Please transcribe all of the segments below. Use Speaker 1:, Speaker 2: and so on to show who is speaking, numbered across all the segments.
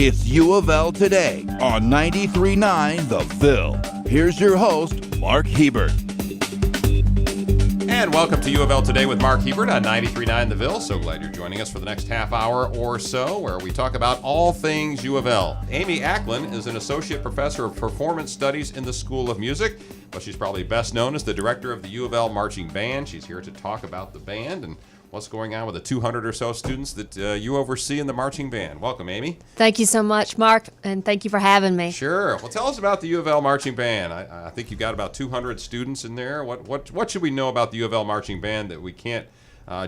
Speaker 1: It's U of L Today on 93.9 The Ville. Here's your host, Mark Hebert.
Speaker 2: And welcome to U of L Today with Mark Hebert on 93.9 The Ville. So glad you're joining us for the next half hour or so, where we talk about all things U of L. Amy Acklin is an associate professor of performance studies in the School of Music, but she's probably best known as the director of the U of L Marching Band. She's here to talk about the band and what's going on with the 200 or so students that you oversee in the marching band. Welcome, Amy.
Speaker 3: Thank you so much, Mark, and thank you for having me.
Speaker 2: Sure. Well, tell us about the U of L marching band. I think you've got about 200 students in there. What should we know about the U of L marching band that we can't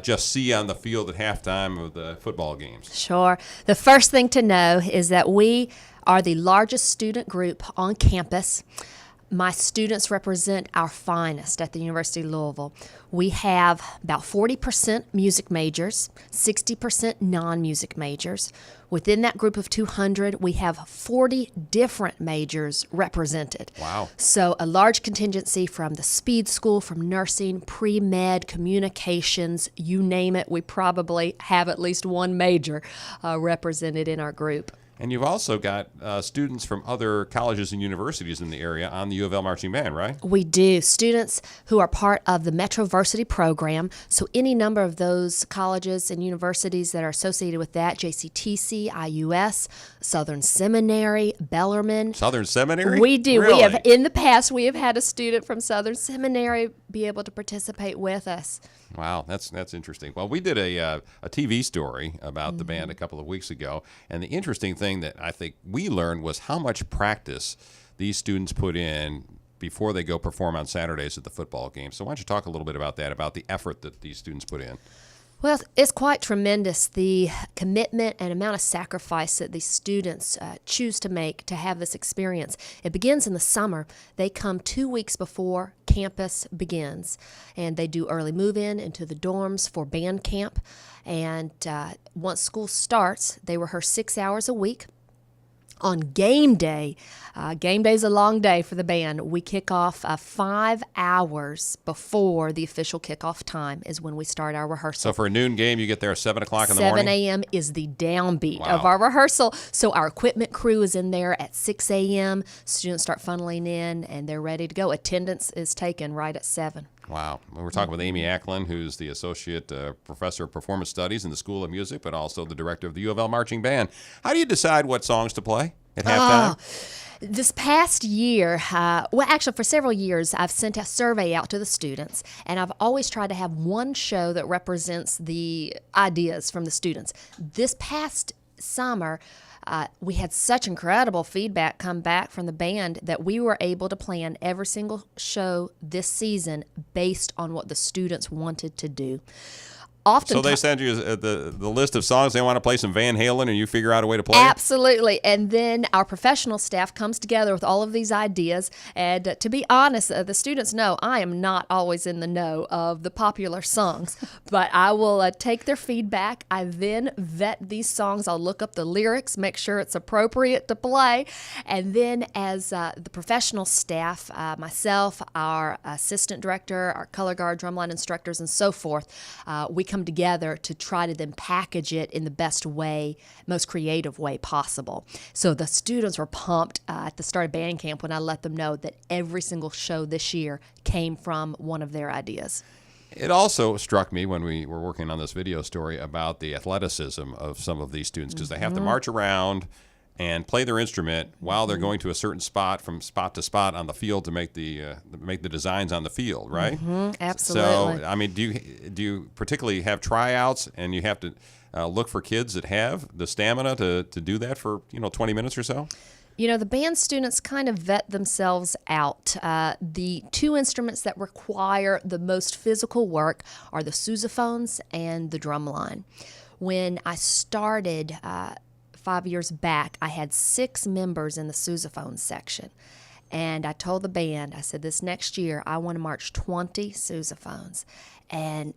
Speaker 2: just see on the field at halftime of the football games?
Speaker 3: Sure. The first thing to know is that we are the largest student group on campus. My students represent our finest at the University of Louisville. We have about 40% music majors, 60% non-music majors. Within that group of 200, we have 40 different majors represented.
Speaker 2: Wow.
Speaker 3: So a large contingency from the speed school, from nursing, pre-med, communications, you name it, we probably have at least one major represented in our group.
Speaker 2: And you've also got students from other colleges and universities in the area on the U of L Marching Band, right?
Speaker 3: We do. Students who are part of the Metroversity program, so any number of those colleges and universities that are associated with that, JCTC, IUS, Southern Seminary, Bellarmine.
Speaker 2: Southern Seminary?
Speaker 3: We do.
Speaker 2: Really?
Speaker 3: We have, in the past, we have had a student from Southern Seminary be able to participate with us.
Speaker 2: Wow, that's interesting. Well, we did a TV story about the band a couple of weeks ago, and the interesting thing that I think we learned was how much practice these students put in before they go perform on Saturdays at the football game. So why don't you talk a little bit about that, about the effort that these students put in?
Speaker 3: Well, it's quite tremendous, the commitment and amount of sacrifice that these students choose to make to have this experience. It begins in the summer. They come 2 weeks before campus begins, and they do early move-in into the dorms for band camp. And once school starts, they rehearse 6 hours a week. On game day is a long day for the band. We kick off 5 hours before the official kickoff time is when we start our rehearsal.
Speaker 2: So for a noon game, you get there at 7 o'clock in the morning?
Speaker 3: 7 a.m. is the downbeat
Speaker 2: Wow.
Speaker 3: of our rehearsal. So our equipment crew is in there at 6 a.m. Students start funneling in, and they're ready to go. Attendance is taken right at 7.
Speaker 2: Wow. We're talking with Amy Acklin, who's the Associate Professor of Performance Studies in the School of Music, but also the Director of the U of L Marching Band. How do you decide what songs to play at halftime?
Speaker 3: This past year, actually for several years, I've sent a survey out to the students, and I've always tried to have one show that represents the ideas from the students. This past summer, we had such incredible feedback come back from the band that we were able to plan every single show this season based on what the students wanted to do.
Speaker 2: So they send you the list of songs they want to play, some Van Halen, and you figure out a way to play
Speaker 3: Absolutely. And then our professional staff comes together with all of these ideas. And to be honest, the students know I am not always in the know of the popular songs, but I will take their feedback. I then vet these songs. I'll look up the lyrics, make sure it's appropriate to play. And then as the professional staff, myself, our assistant director, our color guard, drumline instructors, and so forth, we come together to try to then package it in the best way, most creative way possible. So the students were pumped at the start of band camp when I let them know that every single show this year came from one of their ideas.
Speaker 2: It also struck me when we were working on this video story about the athleticism of some of these students, because they have to march around and play their instrument while they're going to a certain spot, from spot to spot on the field, to make the designs on the field, right?
Speaker 3: Absolutely.
Speaker 2: So, I mean, do you particularly have tryouts, and you have to look for kids that have the stamina to do that for 20 minutes or so?
Speaker 3: You know, the band students kind of vet themselves out. The two instruments that require the most physical work are the sousaphones and the drumline. When I started 5 years back, I had 6 members in the sousaphone section. And I told the band, I said, this next year, I want to march 20 sousaphones. And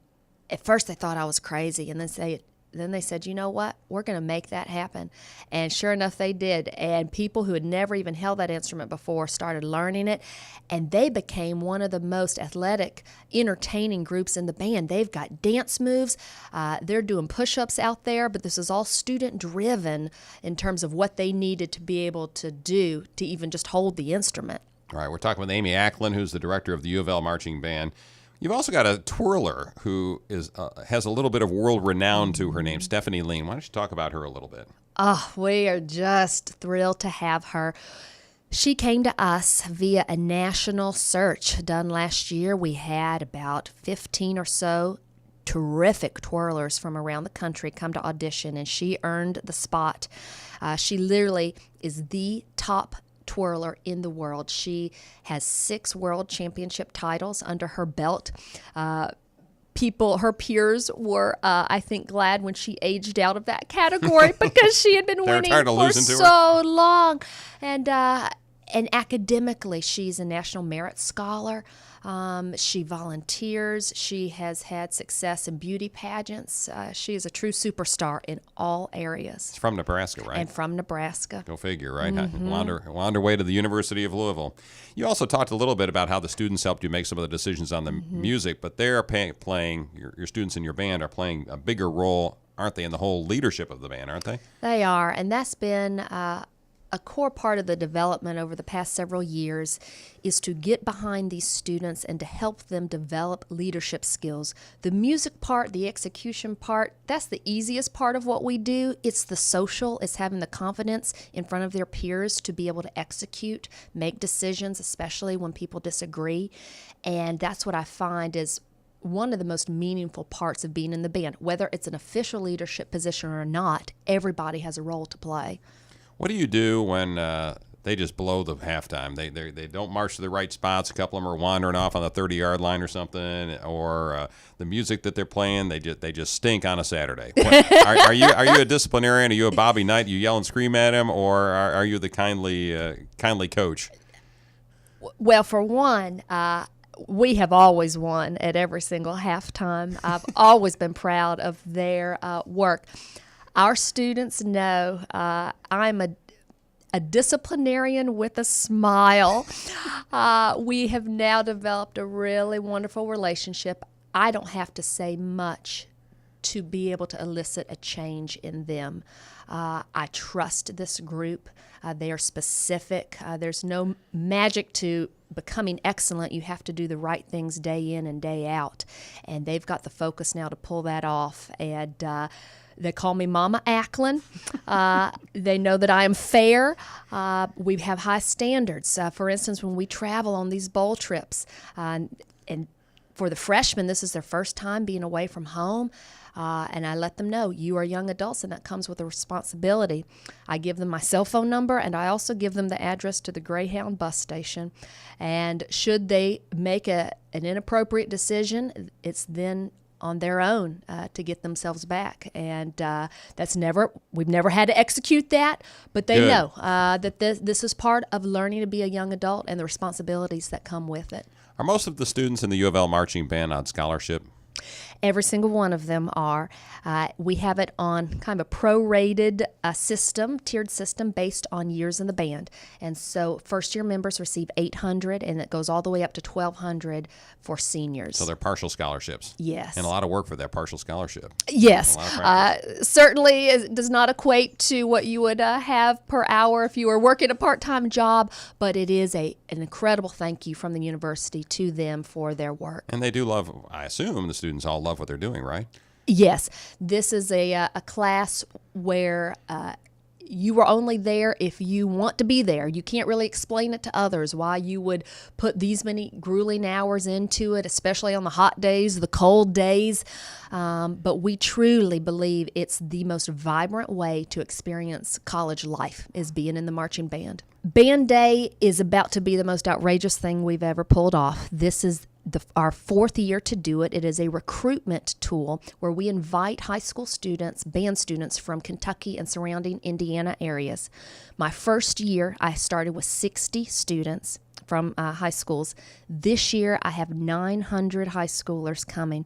Speaker 3: at first they thought I was crazy, and then then they said, you know what, we're going to make that happen. And sure enough, they did. And people who had never even held that instrument before started learning it. And they became one of the most athletic, entertaining groups in the band. They've got dance moves. They're doing push-ups out there, but this is all student-driven in terms of what they needed to be able to do to even just hold the instrument.
Speaker 2: All right, we're talking with Amy Acklin, who's the director of the U of L Marching Band. You've also got a twirler who has a little bit of world renown to her name, Stephanie Lean. Why don't you talk about her a little bit?
Speaker 3: Oh, we are just thrilled to have her. She came to us via a national search done last year. We had about 15 or so terrific twirlers from around the country come to audition, and she earned the spot. She literally is the top twirler in the world. She has 6 world championship titles under her belt. Her peers were, I think, glad when she aged out of that category because she had been winning for so long. And academically, she's a National Merit Scholar. She volunteers. She has had success in beauty pageants. She is a true superstar in all areas.
Speaker 2: It's from Nebraska, right?
Speaker 3: And from Nebraska.
Speaker 2: Go figure, right? Wound her way to the University of Louisville. You also talked a little bit about how the students helped you make some of the decisions on the music, but they're playing, your students in your band are playing a bigger role, aren't they, in the whole leadership of the band, aren't they?
Speaker 3: They are, and that's been a core part of the development over the past several years is to get behind these students and to help them develop leadership skills. The music part, the execution part, that's the easiest part of what we do. It's the social, it's having the confidence in front of their peers to be able to execute, make decisions, especially when people disagree. And that's what I find is one of the most meaningful parts of being in the band. Whether it's an official leadership position or not, everybody has a role to play.
Speaker 2: What do you do when they just blow the halftime? They don't march to the right spots. A couple of them are wandering off on the 30-yard line or something, or the music that they're playing, they just stink on a Saturday. Are you a disciplinarian? Are you a Bobby Knight? You yell and scream at him, or are you the kindly coach?
Speaker 3: Well, for one, we have always won at every single halftime. I've always been proud of their work. Our students know I'm a disciplinarian with a smile. We have now developed a really wonderful relationship. I don't have to say much to be able to elicit a change in them. I trust this group. They are specific. There's no magic to becoming excellent. You have to do the right things day in and day out. And they've got the focus now to pull that off. And they call me Mama Acklin. They know that I am fair. We have high standards. For instance, when we travel on these bowl trips, and for the freshmen, this is their first time being away from home. And I let them know, you are young adults, and that comes with a responsibility. I give them my cell phone number, and I also give them the address to the Greyhound bus station. And should they make an inappropriate decision, it's then on their own to get themselves back. And we've never had to execute that, but they know that this is part of learning to be a young adult and the responsibilities that come with it.
Speaker 2: Are most of the students in the U of L Marching Band on scholarship?
Speaker 3: Every single one of them are. We have it on kind of a prorated system, tiered system based on years in the band. And so first-year members receive $800, and it goes all the way up to $1,200 for seniors.
Speaker 2: So they're partial scholarships.
Speaker 3: Yes.
Speaker 2: And a lot of work for that partial scholarship.
Speaker 3: Yes. Certainly it does not equate to what you would have per hour if you were working a part-time job, but it is an incredible thank you from the university to them for their work.
Speaker 2: And they do love, I assume the students all love what they're doing, right?
Speaker 3: Yes. This is a class where you are only there if you want to be there. You can't really explain it to others why you would put these many grueling hours into it, especially on the hot days, the cold days. But we truly believe it's the most vibrant way to experience college life is being in the marching band. Band Day is about to be the most outrageous thing we've ever pulled off. This is our 4th year to do it. It is a recruitment tool where we invite high school students, band students from Kentucky and surrounding Indiana areas. My first year, I started with 60 students from high schools. This year, I have 900 high schoolers coming.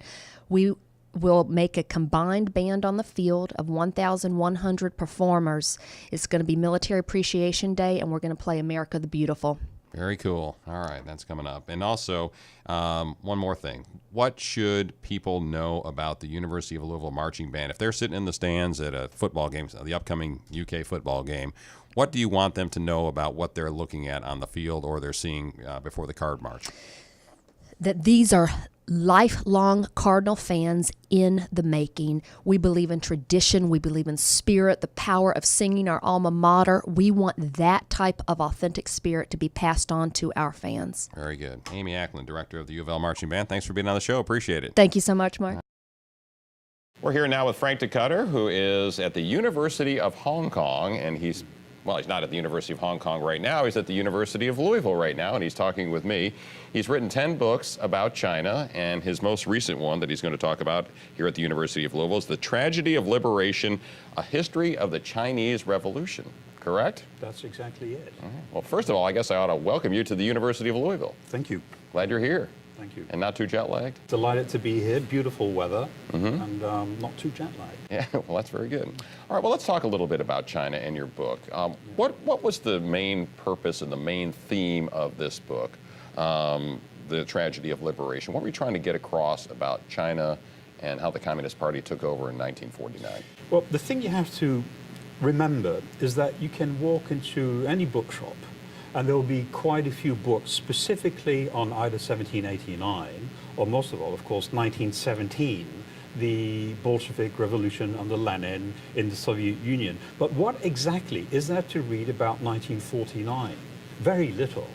Speaker 3: We we'll make a combined band on the field of 1,100 performers. It's going to be Military Appreciation Day, and we're going to play America the Beautiful.
Speaker 2: Very cool. All right, that's coming up. And also, one more thing. What should people know about the University of Louisville Marching Band? If they're sitting in the stands at a football game, the upcoming UK football game, what do you want them to know about what they're looking at on the field or they're seeing before the card march?
Speaker 3: That these are lifelong Cardinal fans in the making. We believe in tradition. We believe in spirit, the power of singing our alma mater. We want that type of authentic spirit to be passed on to our fans.
Speaker 2: Very good. Amy Ackland, director of the UofL Marching Band. Thanks for being on the show. Appreciate it.
Speaker 3: Thank you so much, Mark.
Speaker 2: We're here now with Frank DeCutter, who is at the University of Hong Kong, and he's not at the University of Hong Kong right now. He's at the University of Louisville right now, and he's talking with me. He's written 10 books about China, and his most recent one that he's going to talk about here at the University of Louisville is The Tragedy of Liberation, A History of the Chinese Revolution. Correct?
Speaker 4: That's exactly it.
Speaker 2: Well, first of all, I guess I ought to welcome you to the University of Louisville.
Speaker 4: Thank you.
Speaker 2: Glad you're here.
Speaker 4: Thank you.
Speaker 2: And not too jet-lagged?
Speaker 4: Delighted to be here. Beautiful weather and not too jet-lagged.
Speaker 2: Yeah, well, that's very good. All right, well, let's talk a little bit about China and your book. What was the main purpose and the main theme of this book, The Tragedy of Liberation? What were you trying to get across about China and how the Communist Party took over in 1949?
Speaker 4: Well, the thing you have to remember is that you can walk into any bookshop and there will be quite a few books specifically on either 1789 or most of all, of course, 1917, the Bolshevik Revolution under Lenin in the Soviet Union. But what exactly is there to read about 1949? Very little.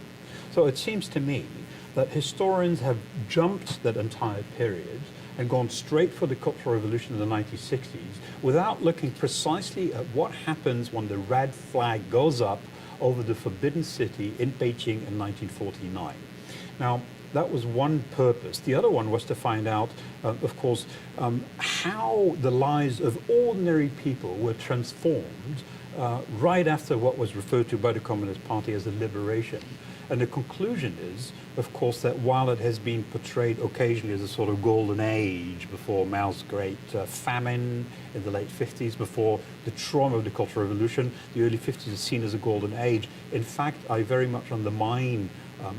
Speaker 4: So it seems to me that historians have jumped that entire period and gone straight for the Cultural Revolution in the 1960s without looking precisely at what happens when the red flag goes up over the Forbidden City in Beijing in 1949. Now, that was one purpose. The other one was to find out, of course, how the lives of ordinary people were transformed right after what was referred to by the Communist Party as the liberation. And the conclusion is, of course, that while it has been portrayed occasionally as a sort of golden age before Mao's great famine in the late 50s, before the trauma of the Cultural Revolution, the early 50s is seen as a golden age. In fact, I very much undermine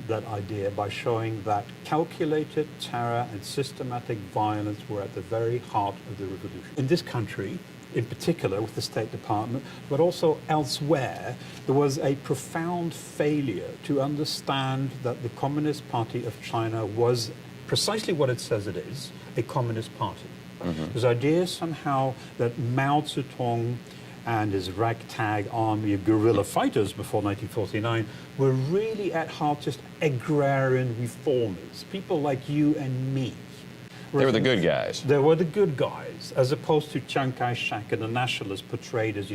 Speaker 4: that idea by showing that calculated terror and systematic violence were at the very heart of the revolution. In this country, in particular with the State Department, but also elsewhere, there was a profound failure to understand that the Communist Party of China was precisely what it says it is, a communist party. This idea somehow that Mao Zedong and his ragtag army of guerrilla fighters before 1949 were really at heart just agrarian reformers, people like you and me.
Speaker 2: They were the good guys.
Speaker 4: They were the good guys, as opposed to Chiang Kai-shek and the nationalists portrayed as,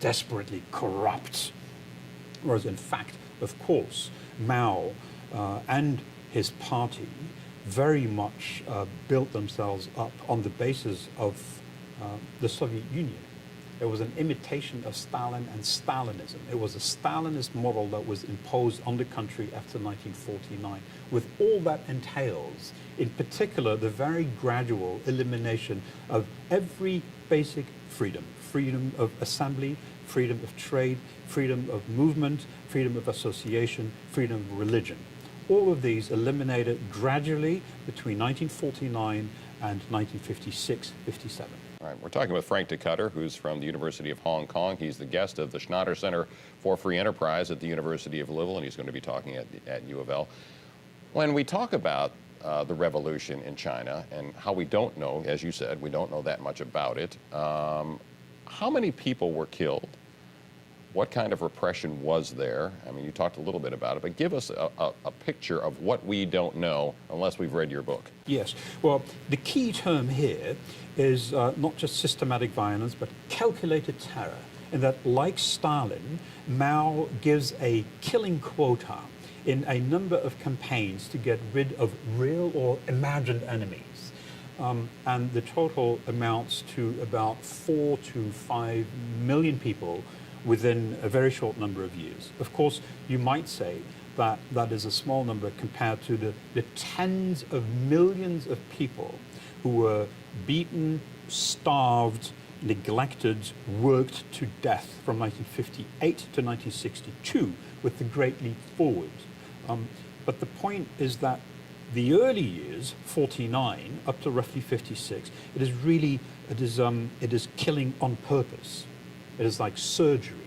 Speaker 4: desperately corrupt. Whereas in fact, of course, Mao and his party very much built themselves up on the basis of the Soviet Union. It was an imitation of Stalin and Stalinism. It was a Stalinist model that was imposed on the country after 1949, with all that entails, in particular, the very gradual elimination of every basic freedom. Freedom of assembly, freedom of trade, freedom of movement, freedom of association, freedom of religion. All of these eliminated gradually between 1949 and 1956-57.
Speaker 2: All right, we're talking with Frank DeCutter, who's from the University of Hong Kong. He's the guest of the Schnatter Center for Free Enterprise at the University of Louisville, and he's going to be talking at UofL. When we talk about the revolution in China and how we don't know, as you said, we don't know that much about it, how many people were killed? What kind of repression was there? I mean, you talked a little bit about it, but give us a picture of what we don't know unless we've read your book.
Speaker 4: Yes. Well, the key term here is not just systematic violence, but calculated terror. In that, like Stalin, Mao gives a killing quota in a number of campaigns to get rid of real or imagined enemies. And the total amounts to about 4 to 5 million people within a very short number of years. Of course, you might say that that is a small number compared to the tens of millions of people who were beaten, starved, neglected, worked to death from 1958 to 1962 with the Great Leap Forward. But the point is that the early years, 49 up to roughly 56, it is killing on purpose. It is like surgery.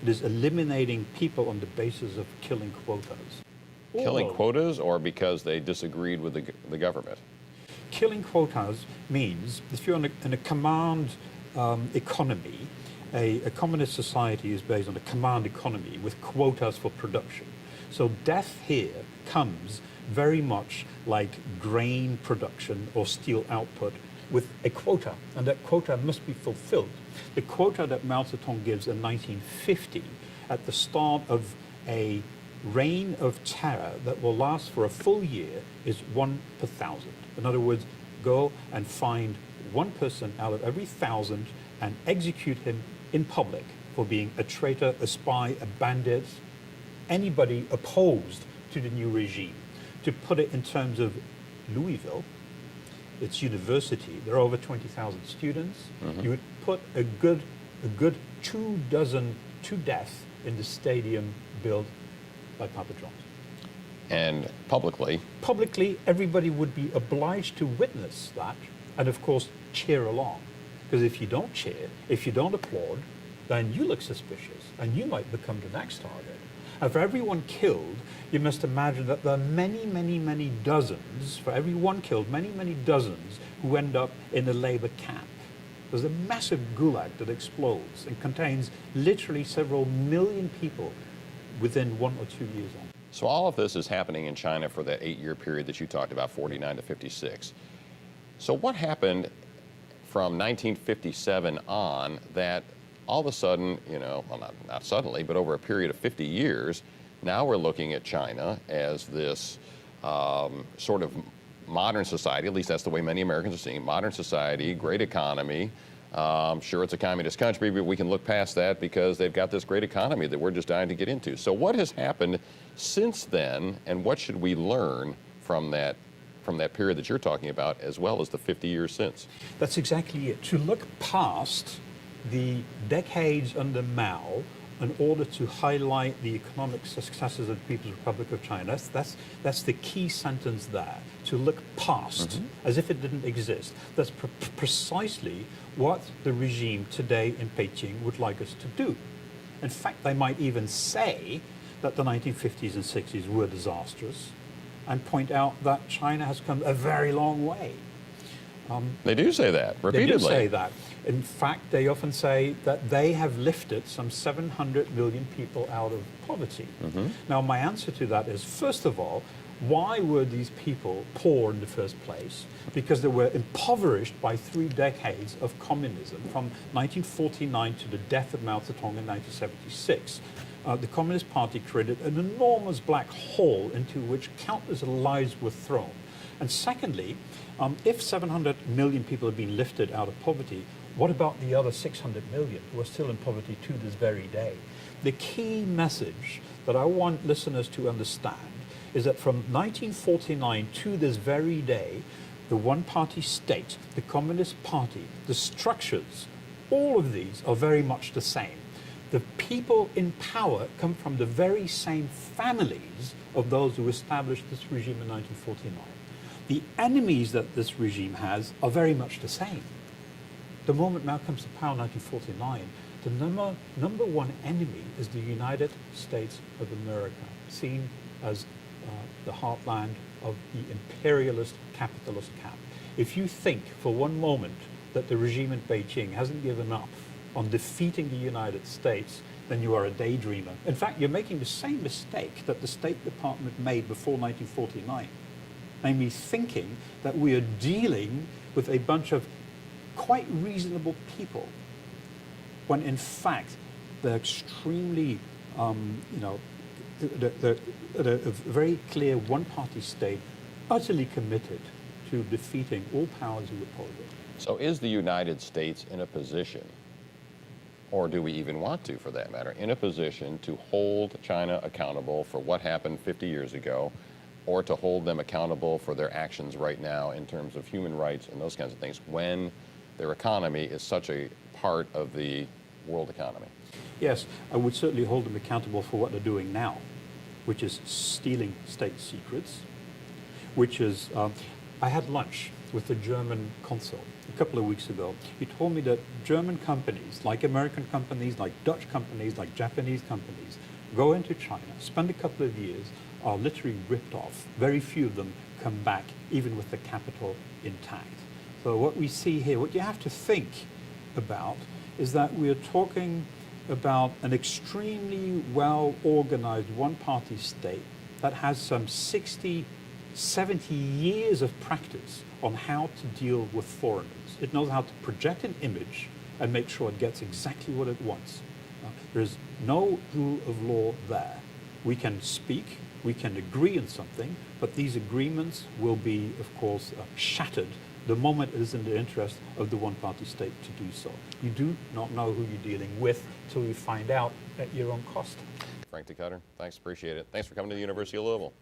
Speaker 4: It is eliminating people on the basis of killing quotas.
Speaker 2: Killing quotas, or because they disagreed with the government?
Speaker 4: Killing quotas means if you're in a command economy, a communist society is based on a command economy with quotas for production. So death here comes very much like grain production or steel output with a quota, and that quota must be fulfilled. The quota that Mao Zedong gives in 1950 at the start of a reign of terror that will last for a full year is 1 per 1,000. In other words, go and find one person out of every 1,000 and execute him in public for being a traitor, a spy, a bandit, anybody opposed to the new regime. To put it in terms of Louisville, its university, there are over 20,000 students. You would put a good 2 dozen to death in the stadium built by Papa John's.
Speaker 2: And publicly?
Speaker 4: Publicly, everybody would be obliged to witness that and, of course, cheer along. Because if you don't cheer, if you don't applaud, then you look suspicious and you might become the next target. And for everyone killed, you must imagine that there are many, many, many dozens, for every one killed, many, many dozens who end up in a labor camp. There's a massive gulag that explodes and contains literally several million people within 1 or 2 years on.
Speaker 2: So all of this is happening in China for that 8-year period that you talked about, 49 to 56. So what happened from 1957 on that all of a sudden, well, not suddenly, but over a period of 50 years, now we're looking at China as this sort of modern society, at least that's the way many Americans are seeing it, modern society, great economy. Sure, it's a communist country, but we can look past that because they've got this great economy that we're just dying to get into. So what has happened since then, and what should we learn from that period that you're talking about, as well as the 50 years since?
Speaker 4: That's exactly it. To look past the decades under Mao in order to highlight the economic successes of the People's Republic of China. That's the key sentence there, to look past as if it didn't exist. That's precisely what the regime today in Beijing would like us to do. In fact, they might even say that the 1950s and 60s were disastrous and point out that China has come a very long way.
Speaker 2: They do say that repeatedly.
Speaker 4: They do say that. In fact, they often say that they have lifted some 700 million people out of poverty. Now, my answer to that is, first of all, why were these people poor in the first place? Because they were impoverished by 3 decades of communism, from 1949 to the death of Mao Zedong in 1976. The Communist Party created an enormous black hole into which countless lives were thrown. And secondly, if 700 million people have been lifted out of poverty, what about the other 600 million who are still in poverty to this very day? The key message that I want listeners to understand is that from 1949 to this very day, the one-party state, the Communist Party, the structures, all of these are very much the same. The people in power come from the very same families of those who established this regime in 1949. The enemies that this regime has are very much the same. The moment Mao comes to power in 1949, the number one enemy is the United States of America, seen as the heartland of the imperialist capitalist camp. If you think for one moment that the regime in Beijing hasn't given up on defeating the United States, then you are a daydreamer. In fact, you're making the same mistake that the State Department made before 1949. Namely, thinking that we are dealing with a bunch of quite reasonable people, when in fact they're extremely, they're a very clear one-party state, utterly committed to defeating all powers who oppose it.
Speaker 2: So is the United States in a position, or do we even want to, for that matter, in a position to hold China accountable for what happened 50 years ago or to hold them accountable for their actions right now in terms of human rights and those kinds of things when their economy is such a part of the world economy?
Speaker 4: Yes, I would certainly hold them accountable for what they're doing now, which is stealing state secrets, which is, I had lunch with the German consul a couple of weeks ago. He told me that German companies, like American companies, like Dutch companies, like Japanese companies, go into China, spend a couple of years, are literally ripped off. Very few of them come back, even with the capital intact. So what we see here, what you have to think about is that we are talking about an extremely well-organized one-party state that has some 60, 70 years of practice on how to deal with foreigners. It knows how to project an image and make sure it gets exactly what it wants. There's no rule of law there. We can speak, we can agree on something, but these agreements will be, of course, shattered the moment it is in the interest of the one-party state to do so. You do not know who you're dealing with till you find out at your own cost.
Speaker 2: Frank DeCutter, thanks, appreciate it. Thanks for coming to the University of Louisville.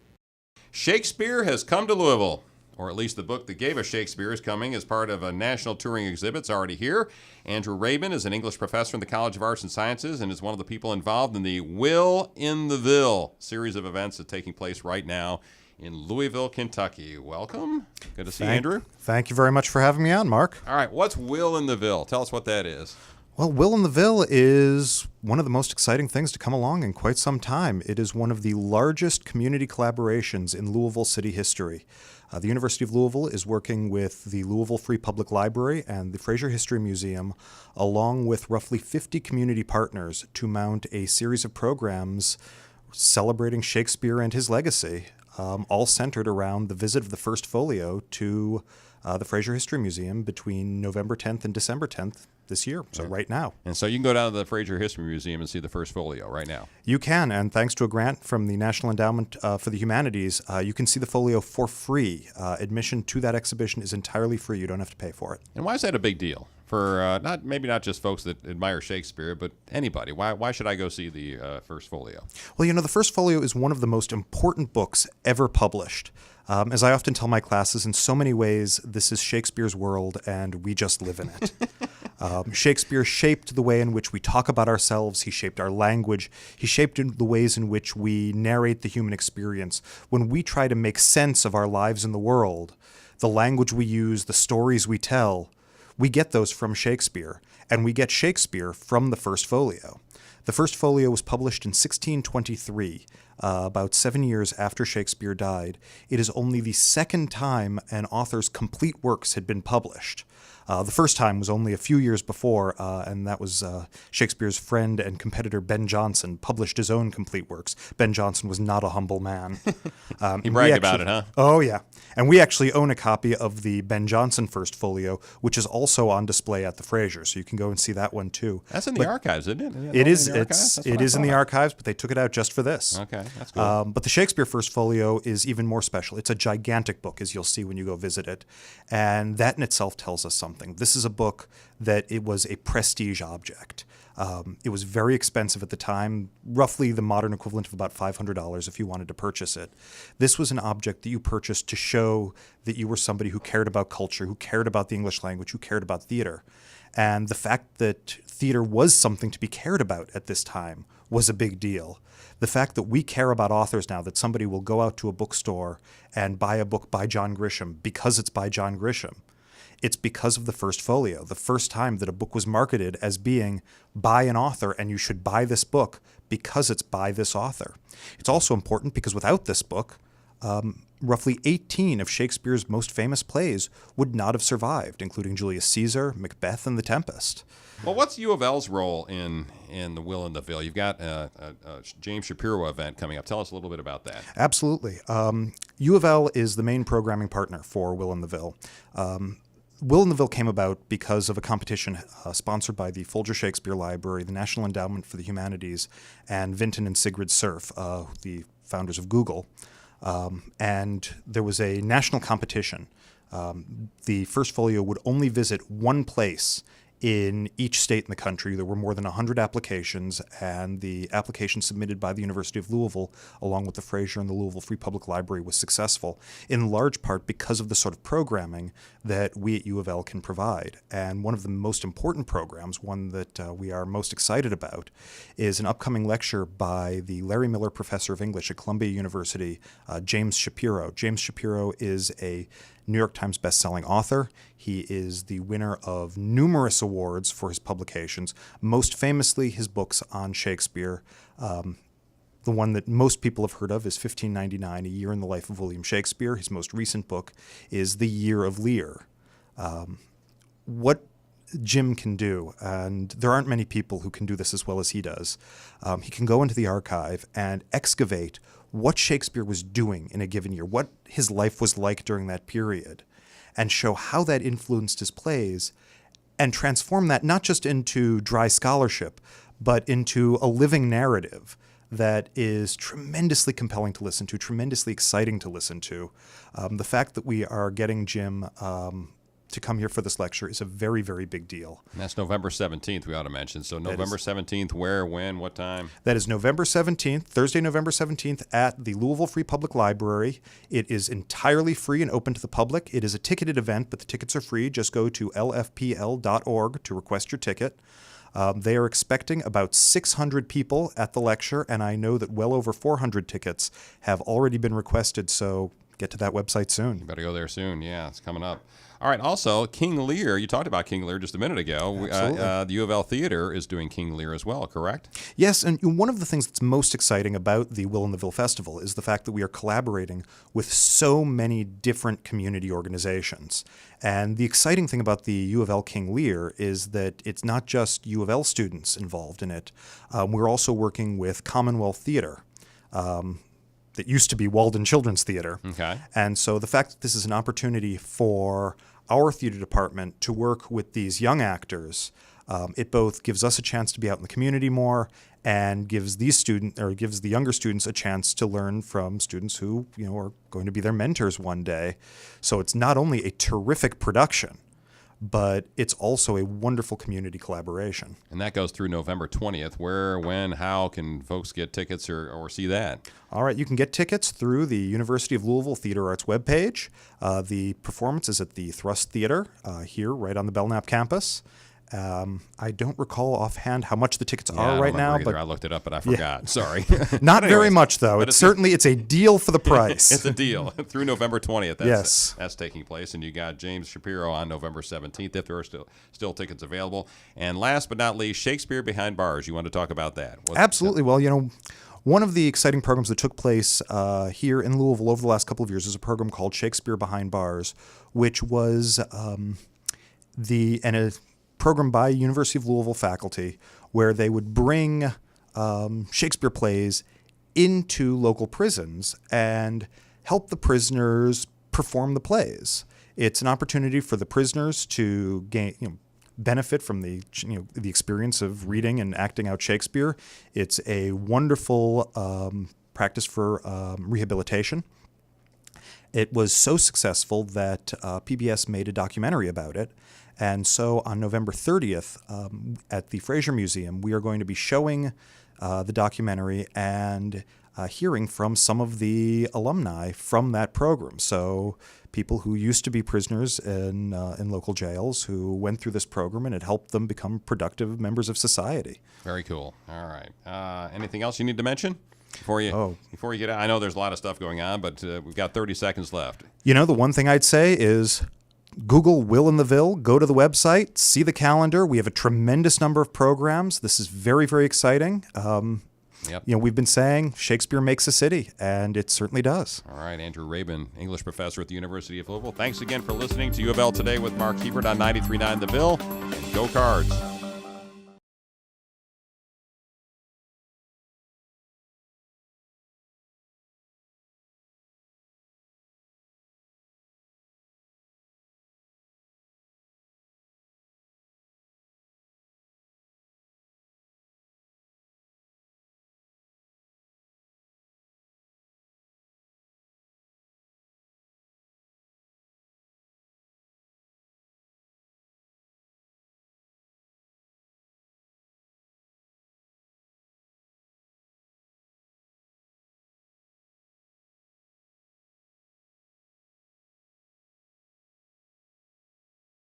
Speaker 2: Shakespeare has come to Louisville, or at least the book that gave us Shakespeare is coming as part of a national touring exhibit. It's already here. Andrew Rabin is an English professor in the College of Arts and Sciences and is one of the people involved in the Will in the Ville series of events that's taking place right now in Louisville, Kentucky. Welcome. Good to see you, Andrew.
Speaker 5: Thank you very much for having me on, Mark.
Speaker 2: All right, what's Will in the Ville? Tell us what that is.
Speaker 5: Well, Will in the Ville is one of the most exciting things to come along in quite some time. It is one of the largest community collaborations in Louisville city history. The University of Louisville is working with the Louisville Free Public Library and the Fraser History Museum, along with roughly 50 community partners, to mount a series of programs celebrating Shakespeare and his legacy, all centered around the visit of the first folio to the Fraser History Museum between November 10th and December 10th this year, so right now.
Speaker 2: And so you can go down to the Fraser History Museum and see the first folio right now.
Speaker 5: You can, and thanks to a grant from the National Endowment for the Humanities, you can see the folio for free. Admission to that exhibition is entirely free. You don't have to pay for it.
Speaker 2: And why is that a big deal? For not just folks that admire Shakespeare, but anybody. Why should I go see the first folio?
Speaker 5: Well, the first folio is one of the most important books ever published. As I often tell my classes, in so many ways, this is Shakespeare's world, and we just live in it. Shakespeare shaped the way in which we talk about ourselves. He shaped our language. He shaped the ways in which we narrate the human experience. When we try to make sense of our lives in the world, the language we use, the stories we tell, we get those from Shakespeare, and we get Shakespeare from the first folio. The first folio was published in 1623, about 7 years after Shakespeare died. It is only the second time an author's complete works had been published. The first time was only a few years before, and that was Shakespeare's friend and competitor Ben Jonson published his own complete works. Ben Jonson was not a humble man.
Speaker 2: He bragged about it, huh?
Speaker 5: Oh, yeah. And we actually own a copy of the Ben Jonson First Folio, which is also on display at the Fraser, so you can go and see that one too.
Speaker 2: That's in the archives, isn't it?
Speaker 5: It is. It is in the archives, but they took it out just for this.
Speaker 2: Okay, that's cool.
Speaker 5: But the Shakespeare First Folio is even more special. It's a gigantic book, as you'll see when you go visit it, and that in itself tells us something. This is a book that it was a prestige object. It was very expensive at the time, roughly the modern equivalent of about $500 if you wanted to purchase it. This was an object that you purchased to show that you were somebody who cared about culture, who cared about the English language, who cared about theater. And the fact that theater was something to be cared about at this time was a big deal. The fact that we care about authors now, that somebody will go out to a bookstore and buy a book by John Grisham because it's by John Grisham, it's because of the first folio, the first time that a book was marketed as being by an author, and you should buy this book because it's by this author. It's also important because without this book, roughly 18 of Shakespeare's most famous plays would not have survived, including Julius Caesar, Macbeth, and The Tempest.
Speaker 2: Well, what's U of L's role in the Will in the Ville? You've got a James Shapiro event coming up. Tell us a little bit about that.
Speaker 5: Absolutely. U of L is the main programming partner for Will in the Ville. Will in the Ville came about because of a competition sponsored by the Folger Shakespeare Library, the National Endowment for the Humanities, and Vinton and Sigrid Cerf, the founders of Google. And there was a national competition. The first folio would only visit one place in each state in the country. There were more than 100 applications, and the application submitted by the University of Louisville, along with the Fraser and the Louisville Free Public Library, was successful, in large part because of the sort of programming that we at U of L can provide. And one of the most important programs, one that we are most excited about, is an upcoming lecture by the Larry Miller Professor of English at Columbia University, James Shapiro. James Shapiro is a New York Times bestselling author. He is the winner of numerous awards for his publications, most famously his books on Shakespeare. The one that most people have heard of is 1599, A Year in the Life of William Shakespeare. His most recent book is The Year of Lear. What Jim can do, and there aren't many people who can do this as well as he does, he can go into the archive and excavate what Shakespeare was doing in a given year, what his life was like during that period, and show how that influenced his plays, and transform that not just into dry scholarship, but into a living narrative that is tremendously compelling to listen to, tremendously exciting to listen to. The fact that we are getting Jim to come here for this lecture is a very, very big deal.
Speaker 2: And that's November 17th, we ought to mention. So November 17th, where, when, what time?
Speaker 5: That is November 17th, Thursday, November 17th at the Louisville Free Public Library. It is entirely free and open to the public. It is a ticketed event, but the tickets are free. Just go to lfpl.org to request your ticket. They are expecting about 600 people at the lecture, and I know that well over 400 tickets have already been requested, so get to that website soon.
Speaker 2: You better go there soon. Yeah, it's coming up. All right. Also, King Lear. You talked about King Lear just a minute ago. The U of L Theater is doing King Lear as well, correct?
Speaker 5: Yes, and one of the things that's most exciting about the Will in the Ville Festival is the fact that we are collaborating with so many different community organizations. And the exciting thing about the U of L King Lear is that it's not just U of L students involved in it. We're also working with Commonwealth Theater. That used to be Walden Children's Theater.
Speaker 2: Okay.
Speaker 5: And so the fact that this is an opportunity for our theater department to work with these young actors, it both gives us a chance to be out in the community more and gives these gives the younger students a chance to learn from students who, are going to be their mentors one day. So it's not only a terrific production, but it's also a wonderful community collaboration.
Speaker 2: And that goes through November 20th. Where, when, how can folks get tickets or see that?
Speaker 5: All right, you can get tickets through the University of Louisville Theater Arts webpage. The performance is at the Thrust Theater here, right on the Belknap campus. I don't recall offhand how much the tickets are right now,
Speaker 2: but I looked it up, but I forgot. Yeah. Sorry.
Speaker 5: Not very much, though. It's a deal for the price.
Speaker 2: It's a deal through November 20th. That's taking place, and you got James Shapiro on November 17th if there are still tickets available. And last but not least, Shakespeare Behind Bars. You want to talk about that?
Speaker 5: Absolutely. Well, one of the exciting programs that took place here in Louisville over the last couple of years is a program called Shakespeare Behind Bars, which was a program by University of Louisville faculty where they would bring Shakespeare plays into local prisons and help the prisoners perform the plays. It's an opportunity for the prisoners to gain, benefit from the experience of reading and acting out Shakespeare. It's a wonderful practice for rehabilitation. It was so successful that PBS made a documentary about it. And so on November 30th at the Fraser Museum, we are going to be showing the documentary and hearing from some of the alumni from that program. So people who used to be prisoners in local jails who went through this program, and it helped them become productive members of society.
Speaker 2: Very cool. All right. Anything else you need to mention? Before you get out, I know there's a lot of stuff going on, but we've got 30 seconds left.
Speaker 5: The one thing I'd say is Google Will in the Ville, go to the website, see the calendar. We have a tremendous number of programs. This is very, very exciting.
Speaker 2: Yep.
Speaker 5: We've been saying Shakespeare makes a city, and it certainly does.
Speaker 2: All right, Andrew Rabin, English professor at the University of Louisville. Thanks again for listening to U of L Today with Mark Hebert on 93.9 The Ville. And go Cards.